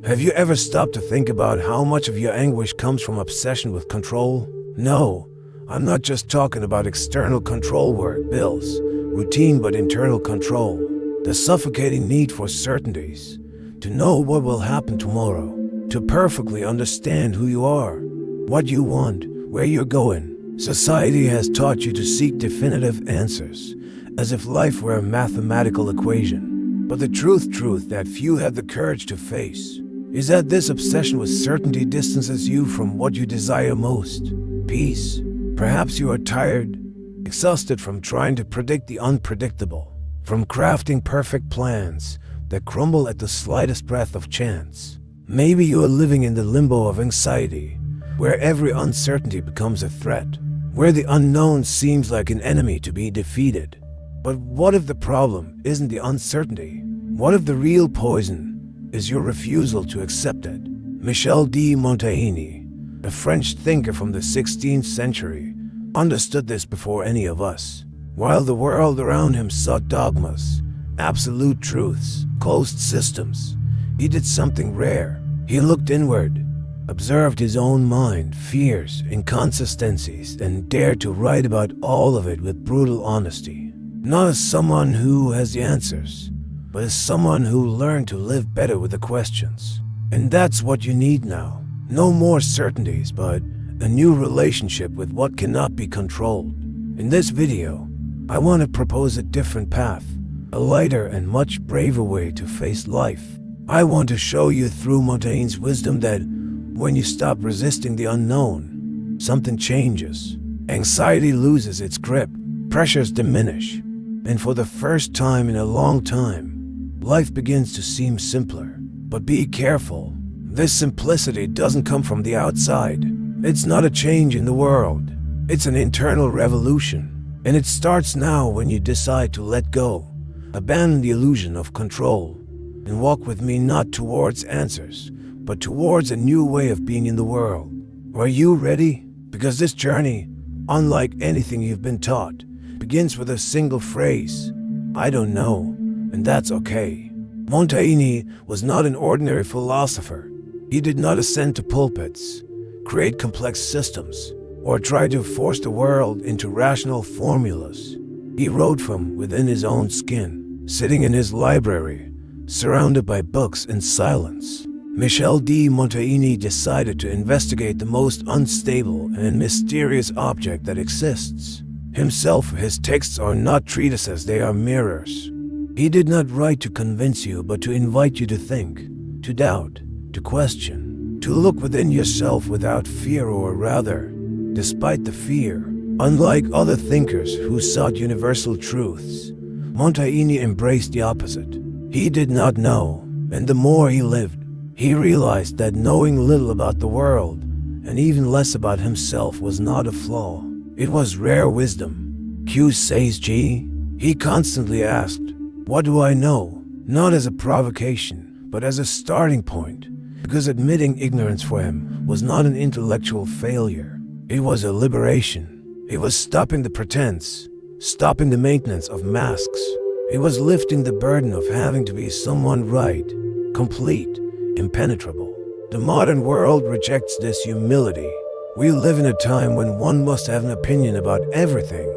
Have you ever stopped to think about how much of your anguish comes from obsession with control? No, I'm not just talking about external control work, bills, routine, but internal control. The suffocating need for certainties, to know what will happen tomorrow, to perfectly understand who you are, what you want, where you're going. Society has taught you to seek definitive answers, as if life were a mathematical equation. But the truth that few have the courage to face is that this obsession with certainty distances you from what you desire most: peace. Perhaps you are tired, exhausted from trying to predict the unpredictable, from crafting perfect plans that crumble at the slightest breath of chance. Maybe you are living in the limbo of anxiety, where every uncertainty becomes a threat, where the unknown seems like an enemy to be defeated. But what if the problem isn't the uncertainty? What if the real poison is your refusal to accept it? Michel de Montaigne, a French thinker from the 16th century, understood this before any of us. While the world around him sought dogmas, absolute truths, closed systems, he did something rare. He looked inward, observed his own mind, fears, inconsistencies, and dared to write about all of it with brutal honesty. Not as someone who has the answers, but as someone who learned to live better with the questions. And that's what you need now. No more certainties, but a new relationship with what cannot be controlled. In this video, I want to propose a different path, a lighter and much braver way to face life. I want to show you through Montaigne's wisdom that when you stop resisting the unknown, something changes. Anxiety loses its grip, pressures diminish, and for the first time in a long time, life begins to seem simpler. But be careful. This simplicity doesn't come from the outside. It's not a change in the world. It's an internal revolution. And it starts now when you decide to let go, abandon the illusion of control, and walk with me not towards answers, but towards a new way of being in the world. Are you ready? Because this journey, unlike anything you've been taught, begins with a single phrase: I don't know, and that's okay. Montaigne was not an ordinary philosopher. He did not ascend to pulpits, create complex systems, or try to force the world into rational formulas. He wrote from within his own skin, sitting in his library, surrounded by books and silence. Michel de Montaigne decided to investigate the most unstable and mysterious object that exists: himself. His texts are not treatises, they are mirrors. He did not write to convince you, but to invite you to think, to doubt, to question, to look within yourself without fear, or rather, despite the fear. Unlike other thinkers who sought universal truths, Montaigne embraced the opposite. He did not know, and the more he lived, he realized that knowing little about the world, and even less about himself, was not a flaw. It was rare wisdom. Que sais-je? He constantly asked, what do I know? Not as a provocation, but as a starting point, because admitting ignorance for him was not an intellectual failure. It was a liberation. It was stopping the pretense, stopping the maintenance of masks. It was lifting the burden of having to be someone right, complete, impenetrable. The modern world rejects this humility. We live in a time when one must have an opinion about everything,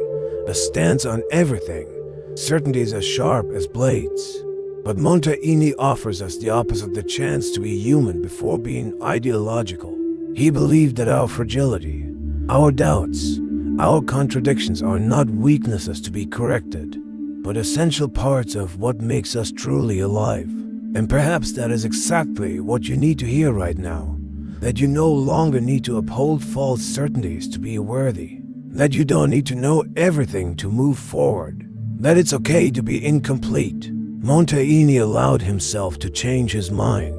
a stance on everything, certainties as sharp as blades. But Montaigne offers us the opposite, the chance to be human before being ideological. He believed that our fragility, our doubts, our contradictions are not weaknesses to be corrected, but essential parts of what makes us truly alive. And perhaps that is exactly what you need to hear right now. That you no longer need to uphold false certainties to be worthy. That you don't need to know everything to move forward. That it's okay to be incomplete. Montaigne allowed himself to change his mind.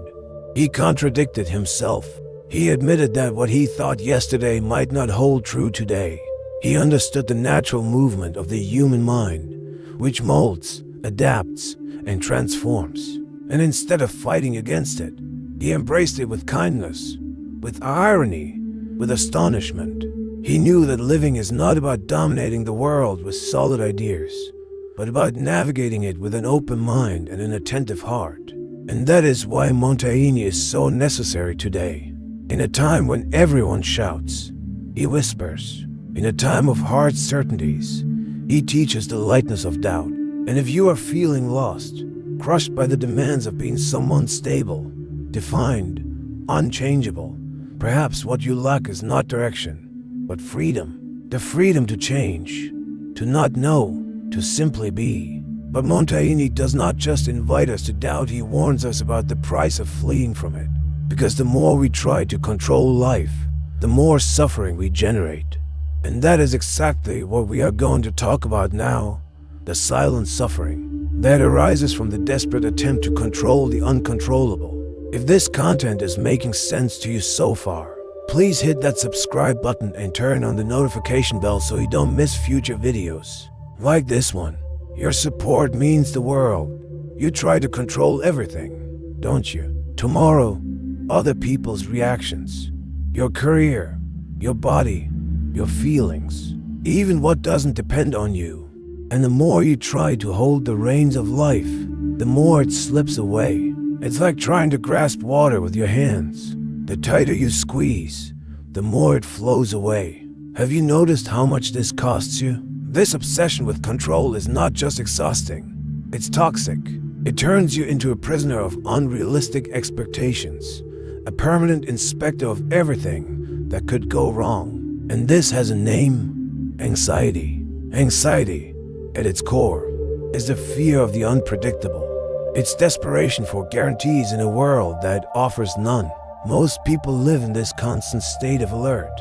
He contradicted himself. He admitted that what he thought yesterday might not hold true today. He understood the natural movement of the human mind, which molds, adapts, and transforms. And instead of fighting against it, he embraced it with kindness, with irony, with astonishment. He knew that living is not about dominating the world with solid ideas, but about navigating it with an open mind and an attentive heart. And that is why Montaigne is so necessary today. In a time when everyone shouts, he whispers. In a time of hard certainties, he teaches the lightness of doubt. And if you are feeling lost, crushed by the demands of being someone stable, defined, unchangeable, perhaps what you lack is not direction, but freedom. The freedom to change, to not know, to simply be. But Montaigne does not just invite us to doubt, he warns us about the price of fleeing from it. Because the more we try to control life, the more suffering we generate. And that is exactly what we are going to talk about now. The silent suffering that arises from the desperate attempt to control the uncontrollable. If this content is making sense to you so far, please hit that subscribe button and turn on the notification bell so you don't miss future videos like this one. Your support means the world. You try to control everything, don't you? Tomorrow, other people's reactions, your career, your body, your feelings, even what doesn't depend on you. And the more you try to hold the reins of life, the more it slips away. It's like trying to grasp water with your hands. The tighter you squeeze, the more it flows away. Have you noticed how much this costs you? This obsession with control is not just exhausting, it's toxic. It turns you into a prisoner of unrealistic expectations, a permanent inspector of everything that could go wrong. And this has a name: anxiety. Anxiety, at its core, is the fear of the unpredictable. It's desperation for guarantees in a world that offers none. Most people live in this constant state of alert,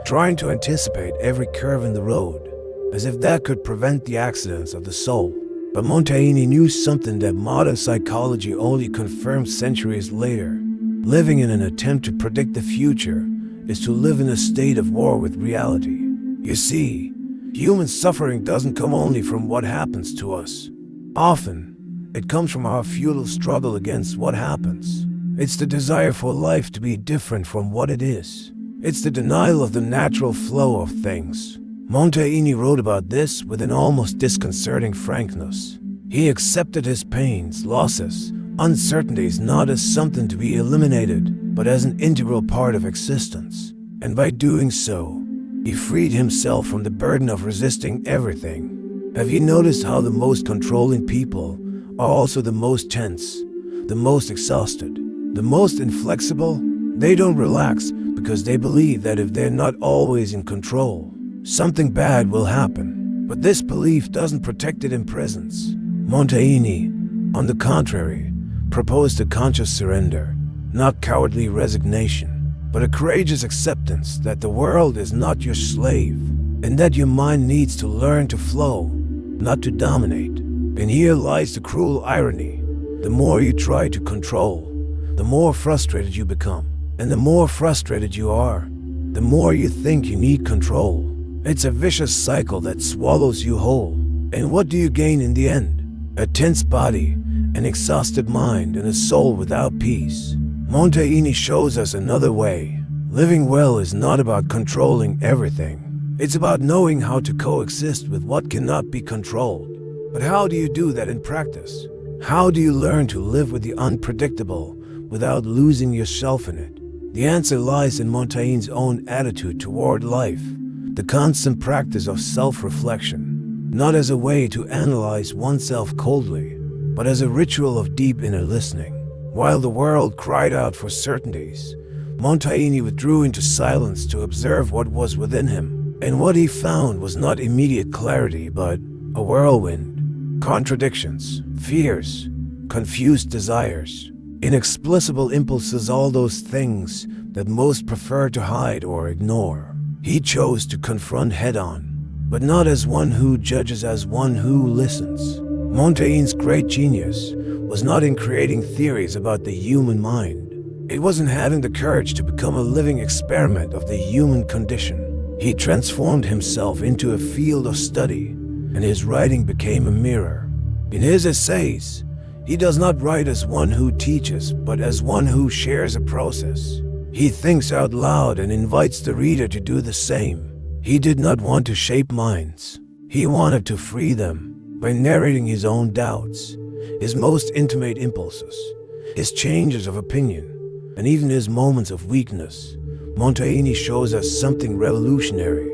trying to anticipate every curve in the road, as if that could prevent the accidents of the soul. But Montaigne knew something that modern psychology only confirms centuries later. Living in an attempt to predict the future is to live in a state of war with reality. You see, human suffering doesn't come only from what happens to us. Often, it comes from our futile struggle against what happens. It's the desire for life to be different from what it is. It's the denial of the natural flow of things. Montaigne wrote about this with an almost disconcerting frankness. He accepted his pains, losses, uncertainties not as something to be eliminated, but as an integral part of existence. And by doing so, he freed himself from the burden of resisting everything. Have you noticed how the most controlling people are also the most tense, the most exhausted, the most inflexible? They don't relax because they believe that if they're not always in control, something bad will happen. But this belief doesn't protect it in presence. Montaigne, on the contrary, proposed a conscious surrender, not cowardly resignation, but a courageous acceptance that the world is not your slave, and that your mind needs to learn to flow, not to dominate. And here lies the cruel irony. The more you try to control, the more frustrated you become. And the more frustrated you are, the more you think you need control. It's a vicious cycle that swallows you whole. And what do you gain in the end? A tense body, an exhausted mind, and a soul without peace. Montaigne shows us another way. Living well is not about controlling everything. It's about knowing how to coexist with what cannot be controlled. But how do you do that in practice? How do you learn to live with the unpredictable without losing yourself in it? The answer lies in Montaigne's own attitude toward life, the constant practice of self-reflection, not as a way to analyze oneself coldly, but as a ritual of deep inner listening. While the world cried out for certainties, Montaigne withdrew into silence to observe what was within him. And what he found was not immediate clarity, but a whirlwind. Contradictions, fears, confused desires, inexplicable impulses, all those things that most prefer to hide or ignore. He chose to confront head-on, but not as one who judges, as one who listens. Montaigne's great genius was not in creating theories about the human mind. It was in having the courage to become a living experiment of the human condition. He transformed himself into a field of study, and his writing became a mirror. In his essays, he does not write as one who teaches, but as one who shares a process. He thinks out loud and invites the reader to do the same. He did not want to shape minds. He wanted to free them by narrating his own doubts, his most intimate impulses, his changes of opinion, and even his moments of weakness. Montaigne shows us something revolutionary.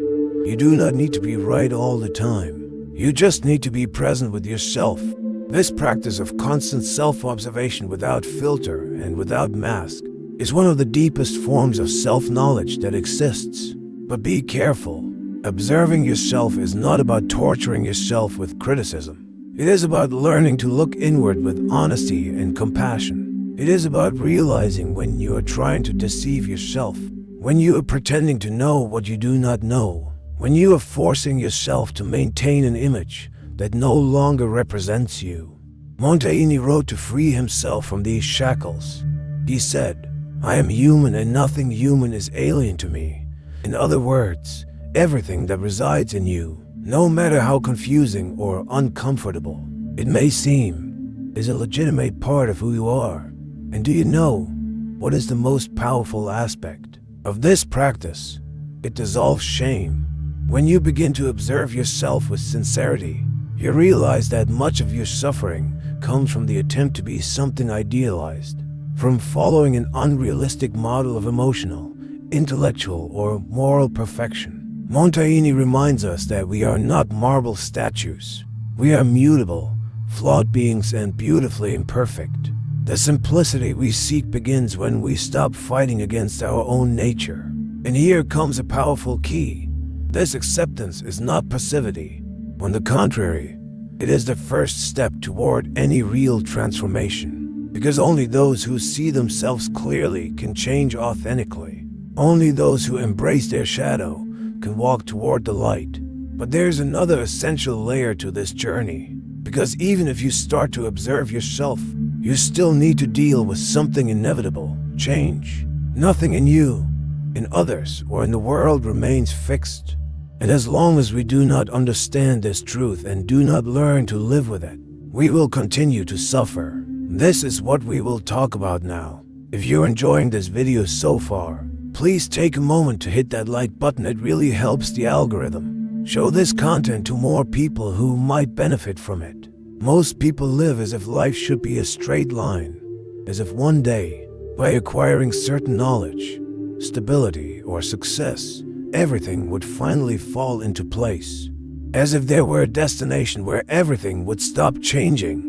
You do not need to be right all the time. You just need to be present with yourself. This practice of constant self-observation without filter and without mask is one of the deepest forms of self-knowledge that exists. But be careful. Observing yourself is not about torturing yourself with criticism. It is about learning to look inward with honesty and compassion. It is about realizing when you are trying to deceive yourself, when you are pretending to know what you do not know, when you are forcing yourself to maintain an image that no longer represents you. Montaigne wrote to free himself from these shackles. He said, "I am human and nothing human is alien to me." In other words, everything that resides in you, no matter how confusing or uncomfortable it may seem, is a legitimate part of who you are. And do you know what is the most powerful aspect of this practice? It dissolves shame. When you begin to observe yourself with sincerity, you realize that much of your suffering comes from the attempt to be something idealized, from following an unrealistic model of emotional, intellectual, or moral perfection. Montaigne reminds us that we are not marble statues. We are mutable, flawed beings and beautifully imperfect. The simplicity we seek begins when we stop fighting against our own nature. And here comes a powerful key. This acceptance is not passivity. On the contrary, it is the first step toward any real transformation. Because only those who see themselves clearly can change authentically. Only those who embrace their shadow can walk toward the light. But there's another essential layer to this journey. Because even if you start to observe yourself, you still need to deal with something inevitable, change. Nothing in you, in others, or in the world remains fixed. And as long as we do not understand this truth and do not learn to live with it, we will continue to suffer. This is what we will talk about now. If you're enjoying this video so far, please take a moment to hit that like button. It really helps the algorithm. Show this content to more people who might benefit from it. Most people live as if life should be a straight line, as if one day, by acquiring certain knowledge, stability, or success, everything would finally fall into place. As if there were a destination where everything would stop changing,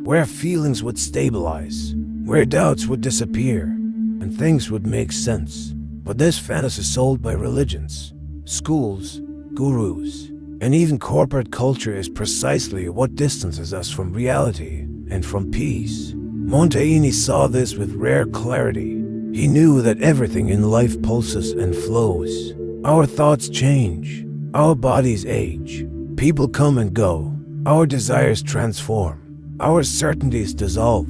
where feelings would stabilize, where doubts would disappear, and things would make sense. But this fantasy sold by religions, schools, gurus, and even corporate culture is precisely what distances us from reality and from peace. Montaigne saw this with rare clarity. He knew that everything in life pulses and flows. Our thoughts change, our bodies age, people come and go, our desires transform, our certainties dissolve.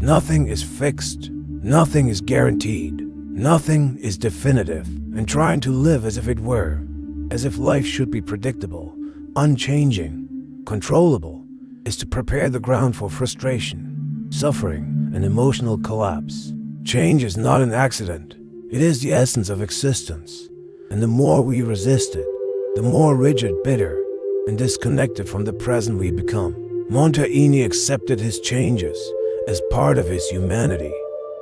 Nothing is fixed, nothing is guaranteed, nothing is definitive, and trying to live as if it were, as if life should be predictable, unchanging, controllable, is to prepare the ground for frustration, suffering, and emotional collapse. Change is not an accident, it is the essence of existence. And the more we resist it, the more rigid, bitter, and disconnected from the present we become. Montaigne accepted his changes as part of his humanity.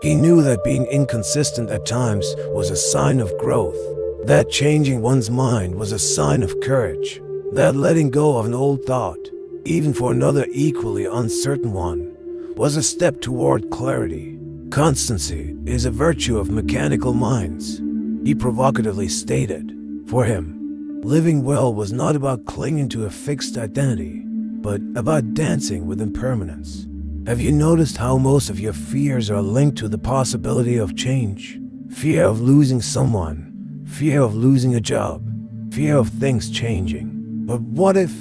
He knew that being inconsistent at times was a sign of growth, that changing one's mind was a sign of courage, that letting go of an old thought, even for another equally uncertain one, was a step toward clarity. Constancy is a virtue of mechanical minds, he provocatively stated. For him, living well was not about clinging to a fixed identity, but about dancing with impermanence. Have you noticed how most of your fears are linked to the possibility of change? Fear of losing someone, fear of losing a job, fear of things changing. But what if,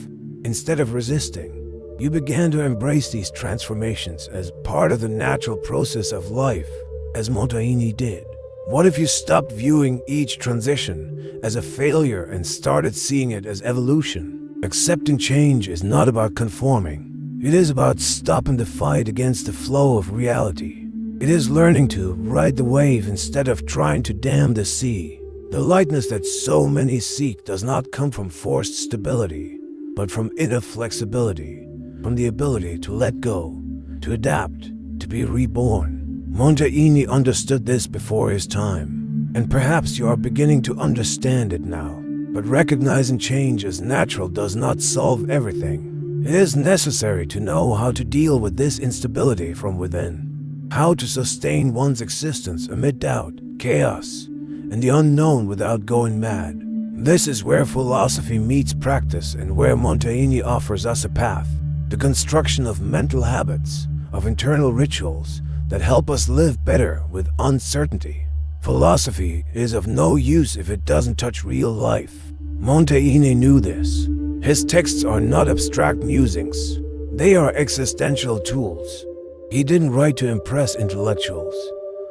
instead of resisting, you began to embrace these transformations as part of the natural process of life, as Montaigne did? What if you stopped viewing each transition as a failure and started seeing it as evolution? Accepting change is not about conforming. It is about stopping the fight against the flow of reality. It is learning to ride the wave instead of trying to dam the sea. The lightness that so many seek does not come from forced stability, but from inner flexibility, from the ability to let go, to adapt, to be reborn. Montaigne understood this before his time, and perhaps you are beginning to understand it now. But recognizing change as natural does not solve everything. It is necessary to know how to deal with this instability from within, how to sustain one's existence amid doubt, chaos, and the unknown without going mad. This is where philosophy meets practice and where Montaigne offers us a path, the construction of mental habits, of internal rituals that help us live better with uncertainty. Philosophy is of no use if it doesn't touch real life. Montaigne knew this. His texts are not abstract musings. They are existential tools. He didn't write to impress intellectuals,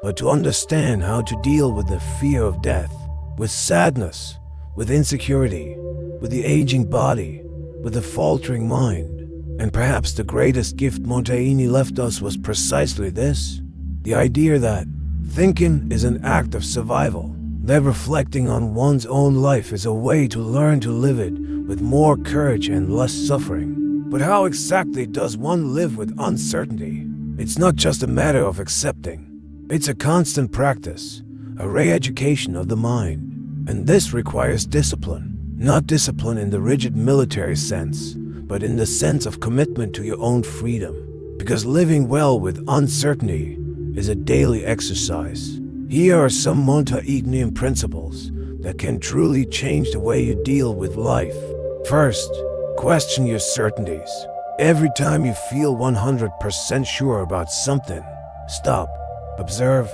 but to understand how to deal with the fear of death, with sadness, with insecurity, with the aging body, with the faltering mind. And perhaps the greatest gift Montaigne left us was precisely this, the idea that thinking is an act of survival, that reflecting on one's own life is a way to learn to live it with more courage and less suffering. But how exactly does one live with uncertainty? It's not just a matter of accepting. It's a constant practice, a re-education of the mind. And this requires discipline. Not discipline in the rigid military sense, but in the sense of commitment to your own freedom. Because living well with uncertainty is a daily exercise. Here are some Montaignean principles that can truly change the way you deal with life. First, question your certainties. Every time you feel 100% sure about something, stop, observe,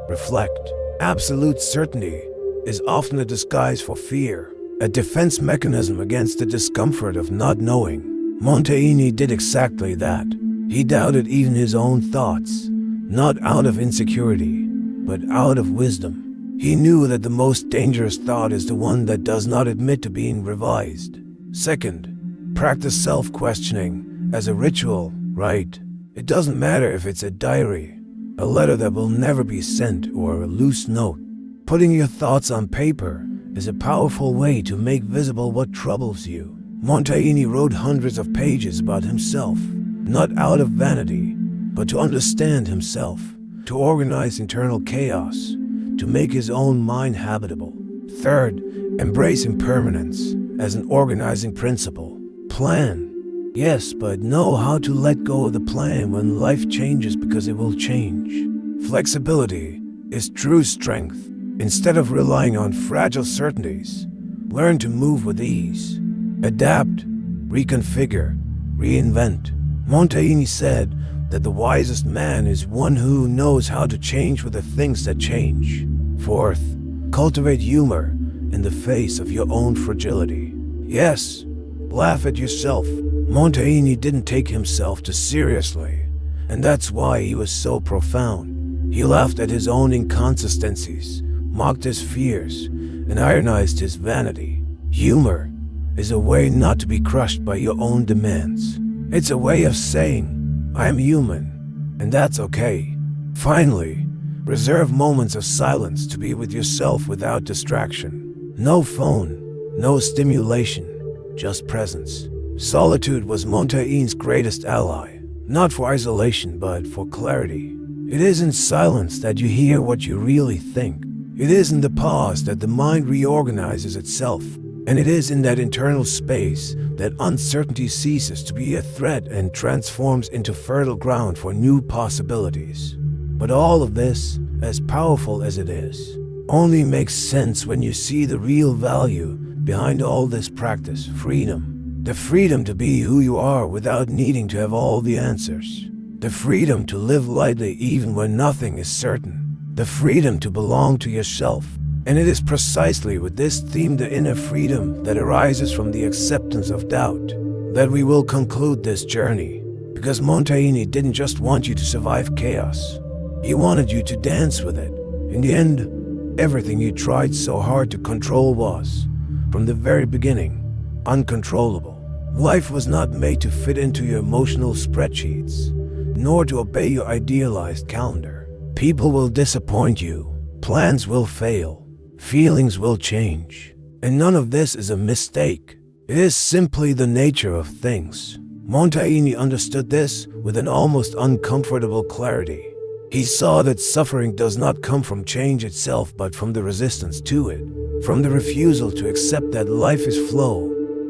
reflect. Absolute certainty is often a disguise for fear, a defense mechanism against the discomfort of not knowing. Montaigne did exactly that. He doubted even his own thoughts, not out of insecurity, but out of wisdom. He knew that the most dangerous thought is the one that does not admit to being revised. Second, practice self-questioning as a ritual, right? It doesn't matter if it's a diary, a letter that will never be sent, or a loose note. Putting your thoughts on paper is a powerful way to make visible what troubles you. Montaigne wrote hundreds of pages about himself, not out of vanity, but to understand himself, to organize internal chaos, to make his own mind habitable. Third, embrace impermanence as an organizing principle. Plan. Yes, but know how to let go of the plan when life changes, because it will change. Flexibility is true strength. Instead of relying on fragile certainties, learn to move with ease. Adapt, reconfigure, reinvent. Montaigne said that the wisest man is one who knows how to change with the things that change. Fourth, cultivate humor in the face of your own fragility. Yes, laugh at yourself. Montaigne didn't take himself too seriously, and that's why he was so profound. He laughed at his own inconsistencies, mocked his fears, and ironized his vanity. Humor is a way not to be crushed by your own demands. It's a way of saying, I am human, and that's okay. Finally, reserve moments of silence to be with yourself without distraction. No phone, no stimulation, just presence. Solitude was Montaigne's greatest ally, not for isolation but for clarity. It is in silence that you hear what you really think. It is in the pause that the mind reorganizes itself, and it is in that internal space that uncertainty ceases to be a threat and transforms into fertile ground for new possibilities. But all of this, as powerful as it is, only makes sense when you see the real value behind all this practice: freedom. The freedom to be who you are without needing to have all the answers. The freedom to live lightly even when nothing is certain. The freedom to belong to yourself. And it is precisely with this theme, the inner freedom that arises from the acceptance of doubt, that we will conclude this journey. Because Montaigne didn't just want you to survive chaos. He wanted you to dance with it. In the end, everything you tried so hard to control was, from the very beginning, uncontrollable. Life was not made to fit into your emotional spreadsheets, nor to obey your idealized calendar. People will disappoint you, plans will fail, feelings will change, and none of this is a mistake. It is simply the nature of things. Montaigne understood this with an almost uncomfortable clarity. He saw that suffering does not come from change itself but from the resistance to it, from the refusal to accept that life is flow,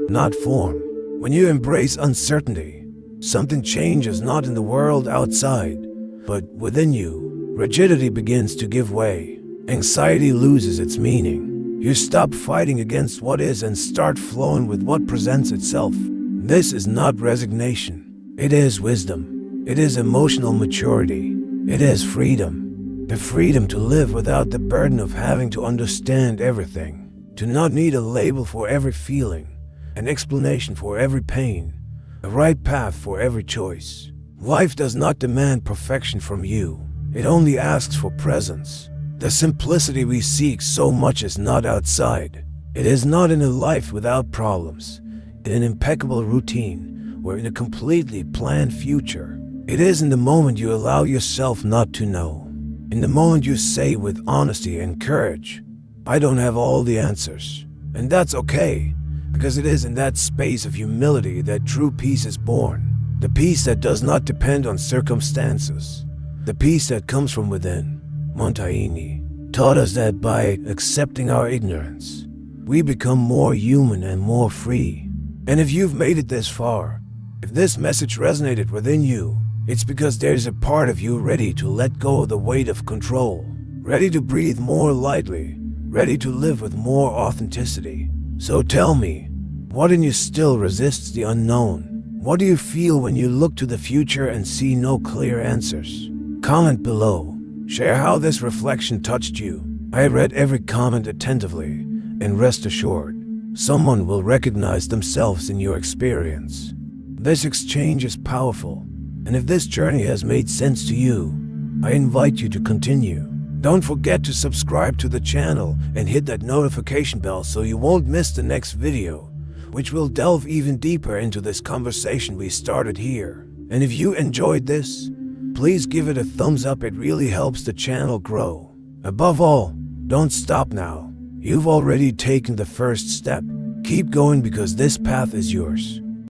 not form. When you embrace uncertainty, something changes not in the world outside, but within you. Rigidity begins to give way. Anxiety loses its meaning. You stop fighting against what is and start flowing with what presents itself. This is not resignation. It is wisdom. It is emotional maturity. It is freedom. The freedom to live without the burden of having to understand everything, to not need a label for every feeling, an explanation for every pain, a right path for every choice. Life does not demand perfection from you. It only asks for presence. The simplicity we seek so much is not outside. It is not in a life without problems, in an impeccable routine, or in a completely planned future. It is in the moment you allow yourself not to know. In the moment you say with honesty and courage, I don't have all the answers. And that's okay, because it is in that space of humility that true peace is born. The peace that does not depend on circumstances. The peace that comes from within. Montaigne taught us that by accepting our ignorance, we become more human and more free. And if you've made it this far, if this message resonated within you, it's because there's a part of you ready to let go of the weight of control, ready to breathe more lightly, ready to live with more authenticity. So tell me, what in you still resists the unknown? What do you feel when you look to the future and see no clear answers? Comment below. Share how this reflection touched you. I read every comment attentively, and rest assured, someone will recognize themselves in your experience. This exchange is powerful, and if this journey has made sense to you, I invite you to continue. Don't forget to subscribe to the channel and hit that notification bell so you won't miss the next video, which will delve even deeper into this conversation we started here. And if you enjoyed this, please give it a thumbs up. It really helps the channel grow. Above all, don't stop now. You've already taken the first step. Keep going because this path is yours.